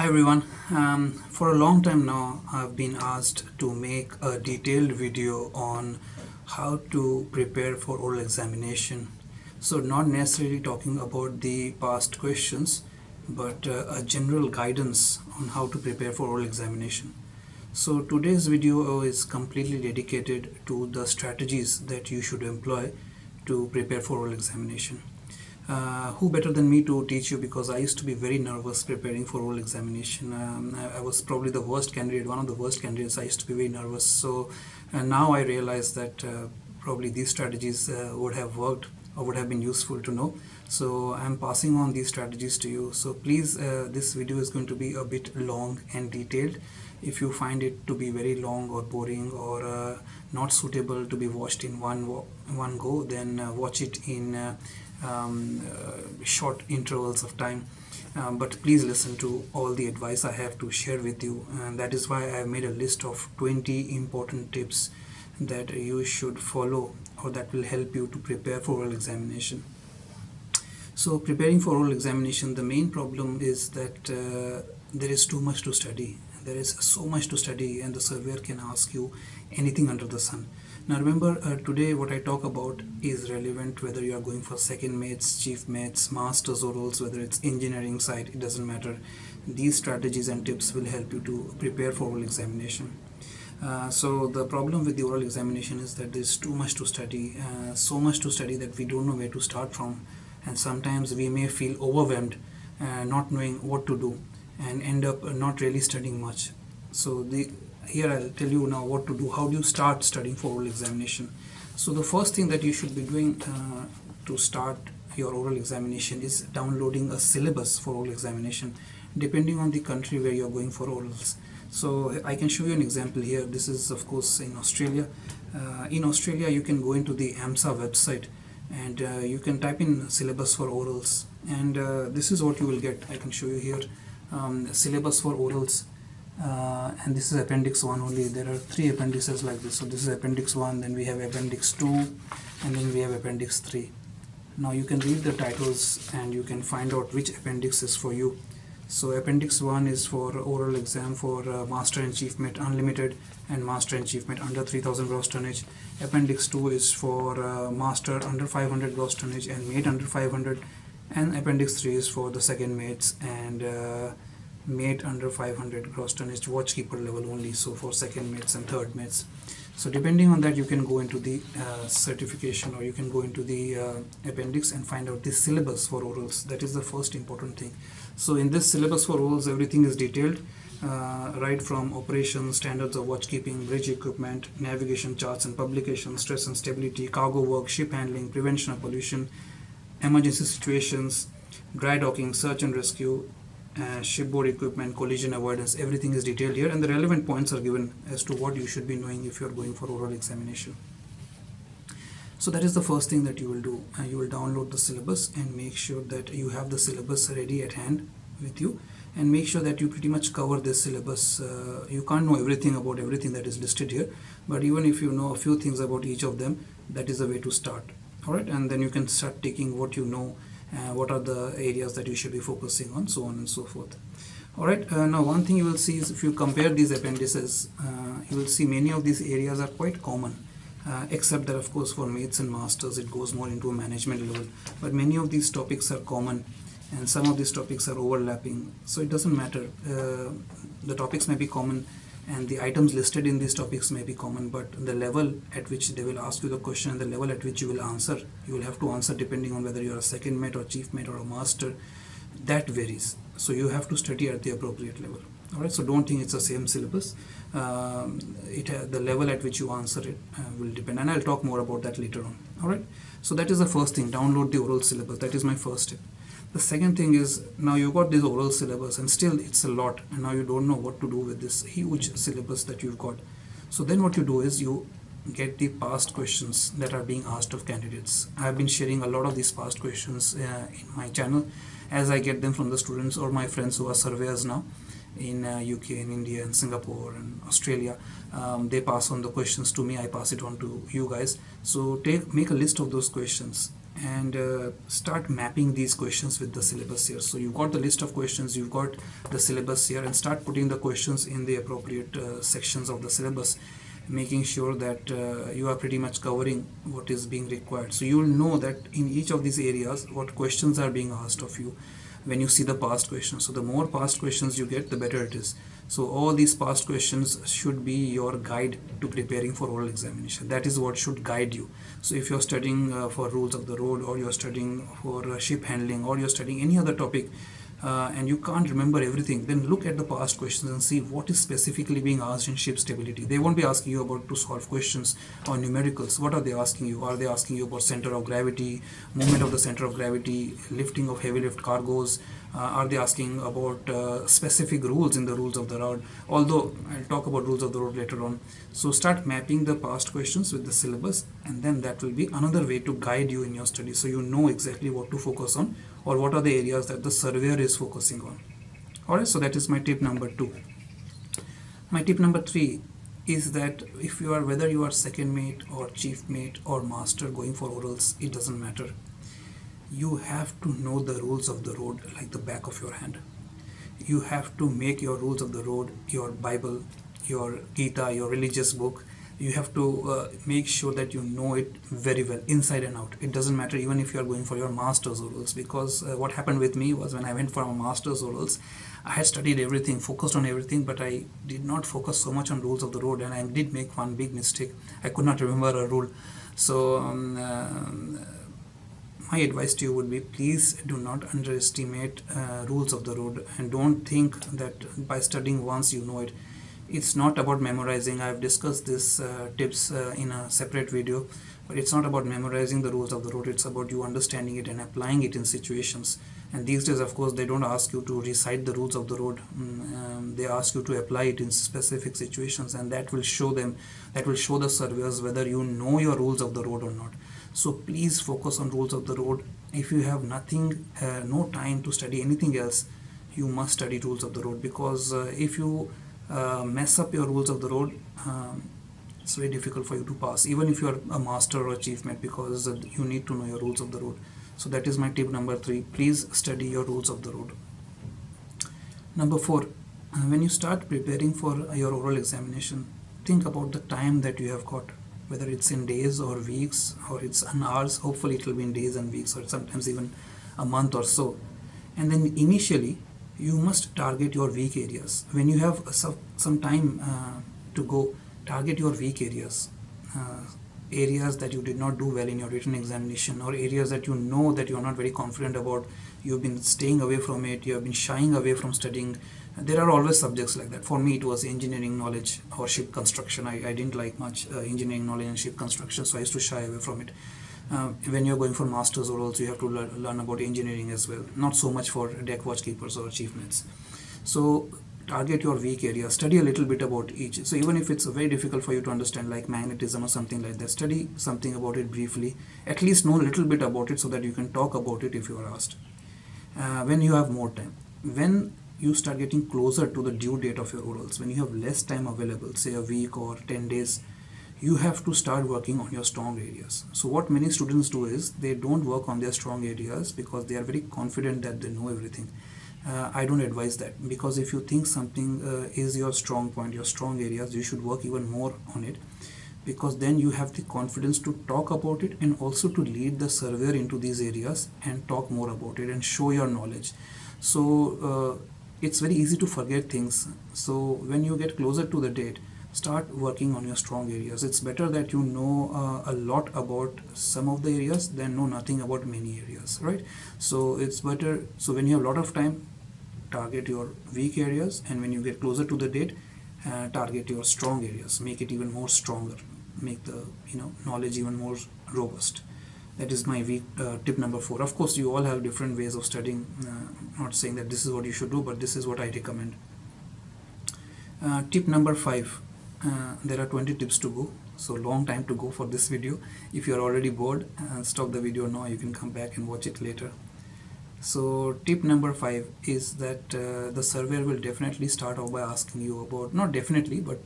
Hi everyone. For a long time now, I've been asked to make a detailed video on how to prepare for oral examination. So, not necessarily talking about the past questions, but a general guidance on how to prepare for oral examination. So, today's video is completely dedicated to the strategies that you should employ to prepare for oral examination. Who better than me to teach you, because I used to be very nervous preparing for oral examination. I was probably the worst candidate, one of the worst candidates. I used to be very nervous. So now I realize that probably these strategies would have worked or would have been useful to know. So I'm passing on these strategies to you. So please, this video is going to be a bit long and detailed. If you find it to be very long or boring or not suitable to be watched in one go, then watch it in short intervals of time. But please listen to all the advice I have to share with you, and that is why I have made a list of 20 important tips that you should follow or that will help you to prepare for oral examination. So preparing for oral examination, the main problem is that there is too much to study. There is so much to study, and the surveyor can ask you anything under the sun. Now remember, today what I talk about is relevant whether you are going for second mates, chief mates, masters orals, whether it's engineering side, it doesn't matter. These strategies and tips will help you to prepare for oral examination. So the problem with the oral examination is that there's too much to study, so much to study that we don't know where to start from, and sometimes we may feel overwhelmed, not knowing what to do, and end up not really studying much. So here I'll tell you now what to do. How do you start studying for oral examination? So the first thing that you should be doing to start your oral examination is downloading a syllabus for oral examination, depending on the country where you're going for orals. So I can show you an example here. This is of course in Australia. In Australia, you can go into the AMSA website and you can type in syllabus for orals, and this is what you will get. I can show you here, syllabus for orals. And this is appendix 1 only. There are 3 appendices like this. So this is appendix 1, then we have appendix 2, and then we have appendix 3. Now you can read the titles and you can find out which appendix is for you. So appendix 1 is for oral exam for master and chief mate unlimited and master and chief mate under 3000 gross tonnage. Appendix 2 is for master under 500 gross tonnage and mate under 500, and appendix 3 is for the second mates and mate under 500 gross tonnage, watchkeeper level only, so for second mates and third mates. So depending on that, you can go into the certification, or you can go into the appendix and find out the syllabus for orals. That is the first important thing. So in this syllabus for orals, everything is detailed, right from operations, standards of watchkeeping, bridge equipment, navigation charts and publication, stress and stability, cargo work, ship handling, prevention of pollution, emergency situations, dry docking, search and rescue, shipboard equipment, collision avoidance. Everything is detailed here, and the relevant points are given as to what you should be knowing if you are going for oral examination. So that is the first thing that you will do. You will download the syllabus and make sure that you have the syllabus ready at hand with you, and make sure that you pretty much cover this syllabus. You can't know everything about everything that is listed here, but even if you know a few things about each of them, that is a way to start. Alright, and then you can start taking what you know, what are the areas that you should be focusing on, so on and so forth. Alright, now one thing you will see is if you compare these appendices, you will see many of these areas are quite common, except that of course for mates and masters it goes more into a management level, but many of these topics are common and some of these topics are overlapping, so it doesn't matter. The topics may be common and the items listed in these topics may be common, but the level at which they will ask you the question and the level at which you will answer, you will have to answer depending on whether you are a second mate or chief mate or a master. That varies, so you have to study at the appropriate level. Alright, so don't think it's the same syllabus. The level at which you answer it will depend, and I'll talk more about that later on. Alright, so that is the first thing, download the oral syllabus. That is my first step. The second thing is, now you've got this oral syllabus and still it's a lot, and now you don't know what to do with this huge syllabus that you've got. So then what you do is you get the past questions that are being asked of candidates. I've been sharing a lot of these past questions in my channel, as I get them from the students or my friends who are surveyors now in UK and India and Singapore and Australia. They pass on the questions to me, I pass it on to you guys. So make a list of those questions and start mapping these questions with the syllabus here. So you've got the list of questions, you've got the syllabus here, and start putting the questions in the appropriate sections of the syllabus, making sure that you are pretty much covering what is being required. So you will know that in each of these areas what questions are being asked of you when you see the past questions. So the more past questions you get, the better it is. So all these past questions should be your guide to preparing for oral examination. That is what should guide you. So if you're studying for rules of the road, or you're studying for ship handling, or you're studying any other topic, and you can't remember everything, then look at the past questions and see what is specifically being asked in ship stability. They won't be asking you about to solve questions or numericals. What are they asking you? Are they asking you about center of gravity, movement of the center of gravity, lifting of heavy lift cargoes? Are they asking about specific rules in the rules of the road? Although I'll talk about rules of the road later on. So start mapping the past questions with the syllabus, and then that will be another way to guide you in your study, so you know exactly what to focus on, or what are the areas that the surveyor is focusing on. Alright, so that is my tip number 2. My tip number 3 is that if you are, whether you are second mate or chief mate or master going for orals, it doesn't matter. You have to know the rules of the road like the back of your hand. You have to make your rules of the road your Bible, your Gita, your religious book. You have to make sure that you know it very well, inside and out. It doesn't matter even if you are going for your master's orals, because what happened with me was when I went for my master's orals, I had studied everything, focused on everything, but I did not focus so much on rules of the road, and I did make one big mistake. I could not remember a rule. So my advice to you would be, please do not underestimate rules of the road, and don't think that by studying once you know it. It's not about memorizing. I've discussed this tips in a separate video, but it's not about memorizing the rules of the road. It's about you understanding it and applying it in situations. And these days, of course, they don't ask you to recite the rules of the road. They ask you to apply it in specific situations, and that will show the surveyors whether you know your rules of the road or not. So please focus on rules of the road. If you have no time to study anything else, you must study rules of the road, because if you mess up your rules of the road, it's very difficult for you to pass, even if you are a master or a chief mate, because you need to know your rules of the road. So that is my tip number 3. Please study your rules of the road. Number 4, when you start preparing for your oral examination, think about the time that you have got, whether it's in days or weeks, or it's in hours. Hopefully it will be in days and weeks, or sometimes even a month or so. And then initially you must target your weak areas. When you have some time to go, target your weak areas, areas that you did not do well in your written examination, or areas that you know that you are not very confident about. You've been staying away from it, you have been shying away from studying. There are always subjects like that. For me, it was engineering knowledge or ship construction. I didn't like much engineering knowledge and ship construction, so I used to shy away from it. When you're going for master's orals, you have to learn about engineering as well, not so much for deck watch keepers or chief mates. So target your weak area, study a little bit about each. So even if it's very difficult for you to understand, like magnetism or something like that, study something about it briefly, at least know a little bit about it, so that you can talk about it if you are asked. When you have more time, when you start getting closer to the due date of your orals, when you have less time available, say a week or 10 days, you have to start working on your strong areas. So what many students do is they don't work on their strong areas because they are very confident that they know everything. I don't advise that, because if you think something is your strong point, your strong areas, you should work even more on it, because then you have the confidence to talk about it, and also to lead the surveyor into these areas and talk more about it and show your knowledge. So it's very easy to forget things. So when you get closer to the date, start working on your strong areas. It's better that you know a lot about some of the areas than know nothing about many areas, right? So it's better. So when you have a lot of time, target your weak areas, and when you get closer to the date, target your strong areas. Make it even more stronger. Make the knowledge even more robust. That is my tip number 4. Of course, you all have different ways of studying. Not saying that this is what you should do, but this is what I recommend. Tip number 5. There are 20 tips to go, so long time to go for this video. If you are already bored, stop the video now. You can come back and watch it later. So tip number 5 is that the surveyor will definitely start off by asking you about, not definitely, but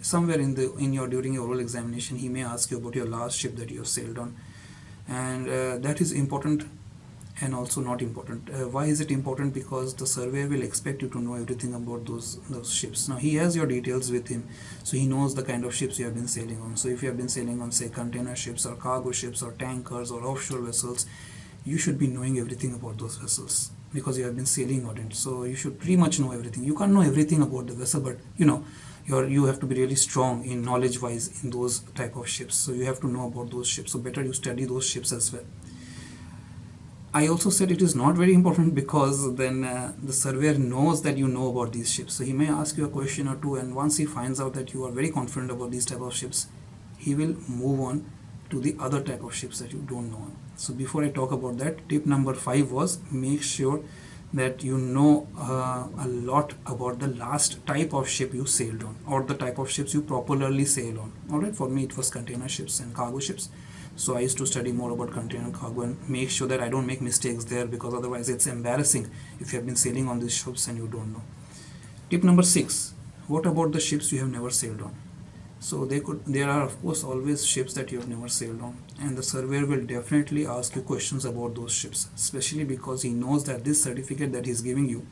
somewhere during your oral examination, he may ask you about your last ship that you have sailed on. And that is important and also not important. Why is it important? Because the surveyor will expect you to know everything about those ships. Now he has your details with him, so he knows the kind of ships you have been sailing on. So if you have been sailing on, say, container ships or cargo ships or tankers or offshore vessels, you should be knowing everything about those vessels because you have been sailing on it. So you should pretty much know everything. You can't know everything about the vessel, but you have to be really strong in knowledge wise in those type of ships. So you have to know about those ships. So better you study those ships as well. I also said it is not very important because then the surveyor knows that you know about these ships. So he may ask you a question or two, and once he finds out that you are very confident about these type of ships, he will move on to the other type of ships that you don't know. So before I talk about that, tip number 5 was make sure that you know a lot about the last type of ship you sailed on or the type of ships you popularly sail on. Alright, for me it was container ships and cargo ships. So I used to study more about container cargo and make sure that I don't make mistakes there, because otherwise it's embarrassing if you have been sailing on these ships and you don't know. Tip number 6, what about the ships you have never sailed on? So there are of course always ships that you have never sailed on, and the surveyor will definitely ask you questions about those ships, especially because he knows that this certificate that he is giving you,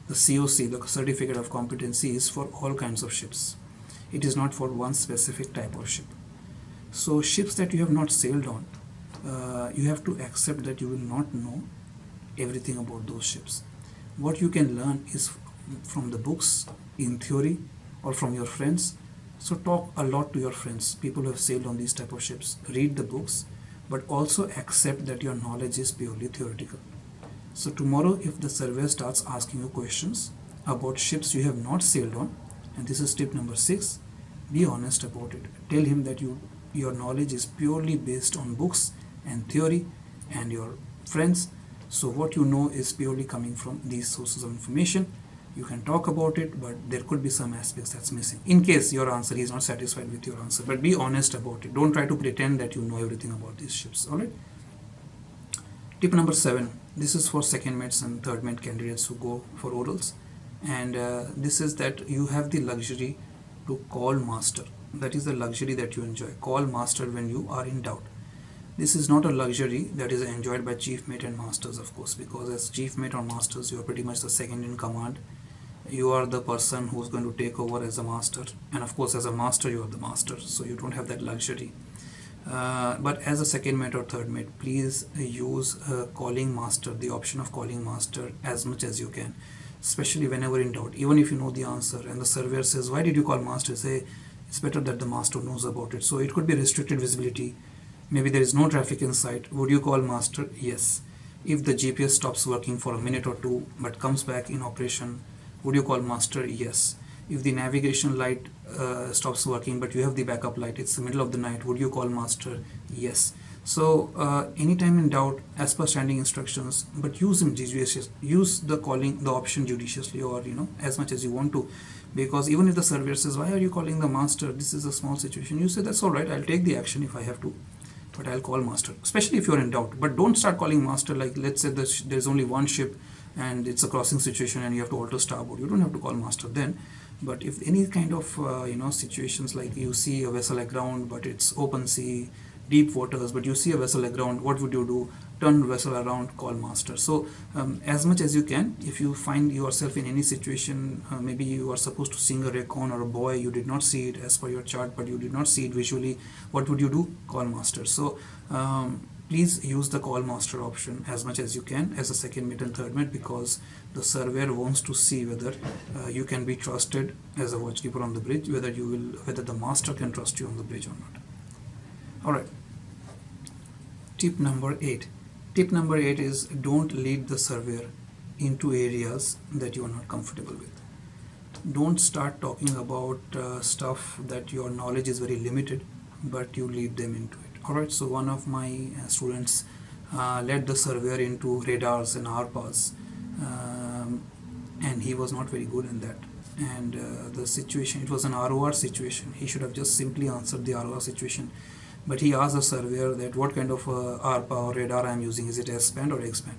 the COC, the certificate of competency, is for all kinds of ships. It is not for one specific type of ship. So ships that you have not sailed on, you have to accept that you will not know everything about those ships. What you can learn is from the books, in theory, or from your friends. So talk a lot to your friends, people who have sailed on these type of ships. Read the books, but also accept that your knowledge is purely theoretical. So tomorrow if the surveyor starts asking you questions about ships you have not sailed on, and this is tip number 6, be honest about it. Tell him that your knowledge is purely based on books and theory and your friends. So what you know is purely coming from these sources of information. You can talk about it, but there could be some aspects that's missing in case your answer is not satisfied with your answer. But be honest about it. Don't try to pretend that you know everything about these ships. Alright. Tip number 7. This is for second mates and third mate candidates who go for orals, and this is that you have the luxury to call master. That is the luxury that you enjoy. Call master when you are in doubt. This is not a luxury that is enjoyed by chief mate and masters, of course, because as chief mate or masters, you are pretty much the second in command. You are the person who's going to take over as a master, and of course as a master you are the master, so you don't have that luxury. But as a second mate or third mate, please use calling master, the option of calling master, as much as you can, especially whenever in doubt. Even if you know the answer and the surveyor says, why did you call master, say it's better that the master knows about it. So it could be restricted visibility, maybe there is no traffic in sight. Would you call master? Yes. If the GPS stops working for a minute or two but comes back in operation, would you call master? Yes. If the navigation light stops working but you have the backup light, it's the middle of the night, would you call master? Yes. So anytime in doubt, as per standing instructions, but use them judiciously. Use the option judiciously, or as much as you want to, because even if the surveyor says, why are you calling the master, this is a small situation, you say, that's all right, I'll take the action if I have to, but I'll call master, especially if you're in doubt. But don't start calling master, like let's say there's only one ship and it's a crossing situation and you have to alter starboard. You don't have to call master then. But if any kind of situations, like you see a vessel aground but it's open sea, deep waters, but you see a vessel aground, what would you do? Turn the vessel around, call master. So as much as you can, if you find yourself in any situation, maybe you are supposed to sing a recon or a buoy, you did not see it as per your chart, but you did not see it visually, what would you do? Call master. So please use the call master option as much as you can as a second mate and third mate, because the surveyor wants to see whether you can be trusted as a watchkeeper on the bridge, whether the master can trust you on the bridge or not. Alright. Tip number 8. Tip number 8 is don't lead the surveyor into areas that you are not comfortable with. Don't start talking about stuff that your knowledge is very limited, but you lead them into it. Alright, so one of my students led the surveyor into radars and RPAs, and he was not very good in that. And the situation, it was an ROR situation. He should have just simply answered the ROR situation. But he asked the surveyor that what kind of ARPA or radar I am using, is it S-band or X-band?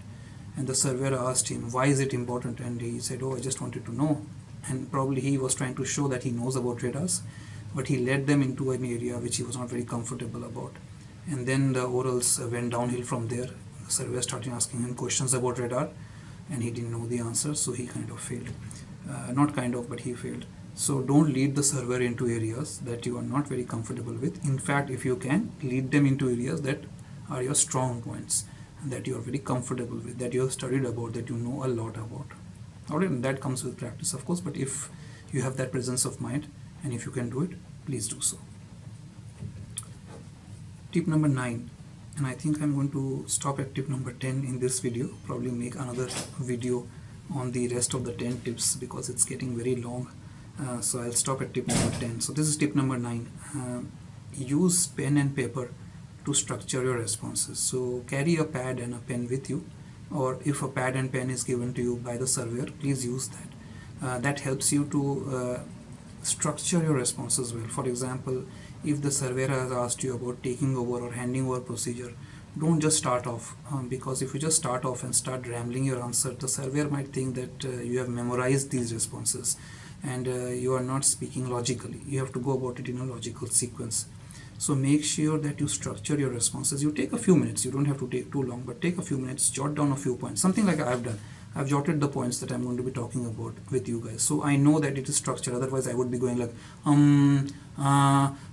And the surveyor asked him, why is it important? And he said, oh, I just wanted to know. And probably he was trying to show that he knows about radars, but he led them into an area which he was not very comfortable about. And then the orals went downhill from there. The surveyor started asking him questions about radar, and he didn't know the answer, so he kind of failed. Not kind of, but he failed. So don't lead the surveyor into areas that you are not very comfortable with. In fact, if you can, lead them into areas that are your strong points, that you are very comfortable with, that you have studied about, that you know a lot about. Alright, and that comes with practice, of course, but if you have that presence of mind and if you can do it, please do so. Tip number 9, and I think I'm going to stop at tip number 10 in this video, probably make another video on the rest of the 10 tips because it's getting very long. So I'll stop at tip number 10. So this is tip number 9. Use pen and paper to structure your responses. So carry a pad and a pen with you, or if a pad and pen is given to you by the surveyor, please use that. That helps you to structure your responses well. For example, if the surveyor has asked you about taking over or handing over procedure, don't just start off, because if you just start off and start rambling your answer, the surveyor might think that you have memorized these responses and you are not speaking logically. You have to go about it in a logical sequence. So make sure that you structure your responses. You take a few minutes, you don't have to take too long, but take a few minutes, jot down a few points, something like I've done. I've jotted the points that I'm going to be talking about with you guys. So I know that it is structured, otherwise I would be going like,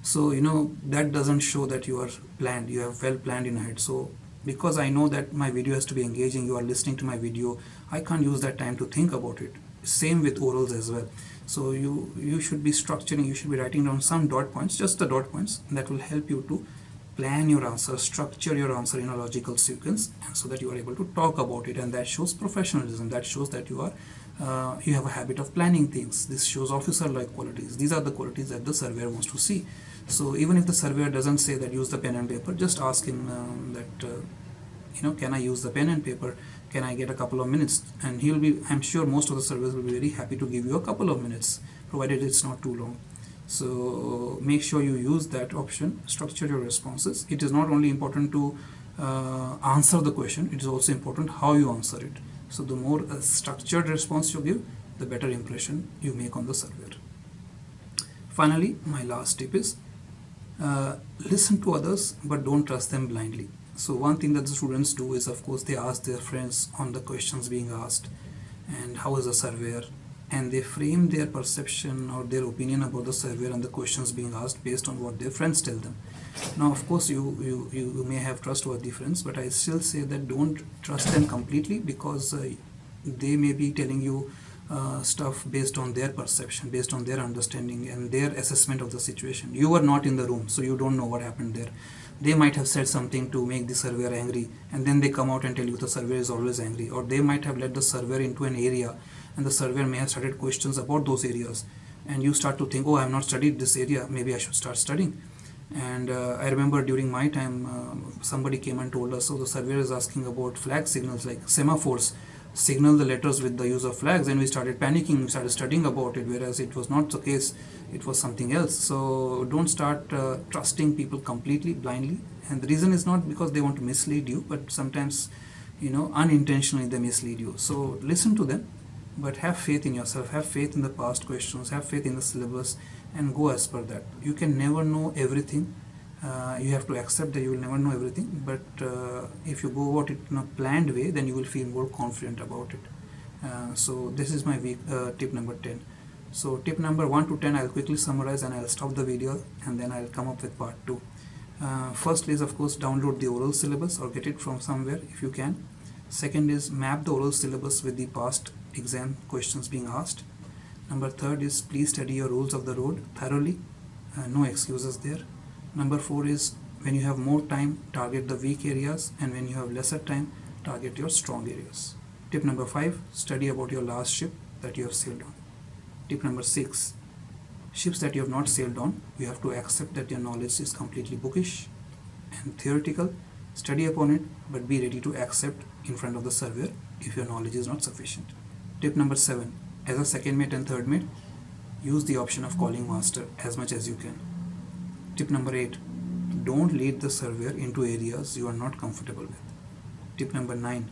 so that doesn't show that you are planned, you have well planned in ahead. So because I know that my video has to be engaging, you are listening to my video, I can't use that time to think about it. Same with orals as well. So you should be structuring, you should be writing down some dot points, just the dot points, that will help you to plan your answer, structure your answer in a logical sequence, and so that you are able to talk about it. And that shows professionalism, that shows that you have a habit of planning things. This shows officer-like qualities. These are the qualities that the surveyor wants to see. So even if the surveyor doesn't say that use the pen and paper, just ask him can I use the pen and paper, can I get a couple of minutes? And I'm sure most of the surveyors will be very happy to give you a couple of minutes, provided it's not too long. So make sure you use that option, structure your responses. It is not only important to answer the question, it is also important how you answer it. So the more structured response you give, the better impression you make on the surveyor. Finally, my last tip is listen to others, but don't trust them blindly. So one thing that the students do is, of course, they ask their friends on the questions being asked and how is the surveyor, and they frame their perception or their opinion about the surveyor and the questions being asked based on what their friends tell them. Now, of course, you may have trustworthy friends, but I still say that don't trust them completely, because they may be telling you stuff based on their perception, based on their understanding and their assessment of the situation. You were not in the room, so you don't know what happened there. They might have said something to make the surveyor angry, and then they come out and tell you the surveyor is always angry. Or they might have led the surveyor into an area, and the surveyor may have started questions about those areas, and you start to think, oh, I have not studied this area, maybe I should start studying. And I remember during my time, somebody came and told us, so the surveyor is asking about flag signals, like semaphores signal the letters with the use of flags, and we started panicking, we started studying about it, whereas it was not the case, it was something else. So don't start trusting people completely, blindly. And the reason is not because they want to mislead you, but sometimes unintentionally they mislead you. So listen to them, but have faith in yourself, have faith in the past questions, have faith in the syllabus, and go as per that. You can never know everything. You have to accept that you will never know everything, but if you go about it in a planned way, then you will feel more confident about it. So this is my tip number 10. So tip number 1 to 10 I'll quickly summarize, and I'll stop the video, and then I'll come up with part 2. First is, of course, download the oral syllabus or get it from somewhere if you can. Second is map the oral syllabus with the past exam questions being asked. Number 3rd is please study your rules of the road thoroughly, no excuses there. Number 4 is when you have more time, target the weak areas, and when you have lesser time, target your strong areas. Tip number 5, study about your last ship that you have sailed on. Tip number 6, ships that you have not sailed on, you have to accept that your knowledge is completely bookish and theoretical. Study upon it, but be ready to accept in front of the surveyor if your knowledge is not sufficient. Tip number 7, as a second mate and third mate, use the option of calling master as much as you can. Tip number 8, don't lead the surveyor into areas you are not comfortable with. Tip number 9,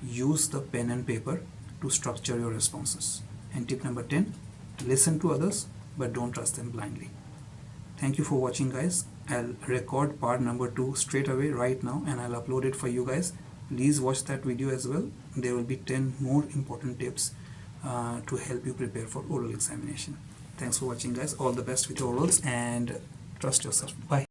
use the pen and paper to structure your responses. And tip number 10, listen to others, but don't trust them blindly. Thank you for watching, guys. I'll record part number 2 straight away right now, and I'll upload it for you guys. Please watch that video as well. There will be 10 more important tips to help you prepare for oral examination. Thanks for watching, guys. All the best with your orals, and trust yourself. Bye.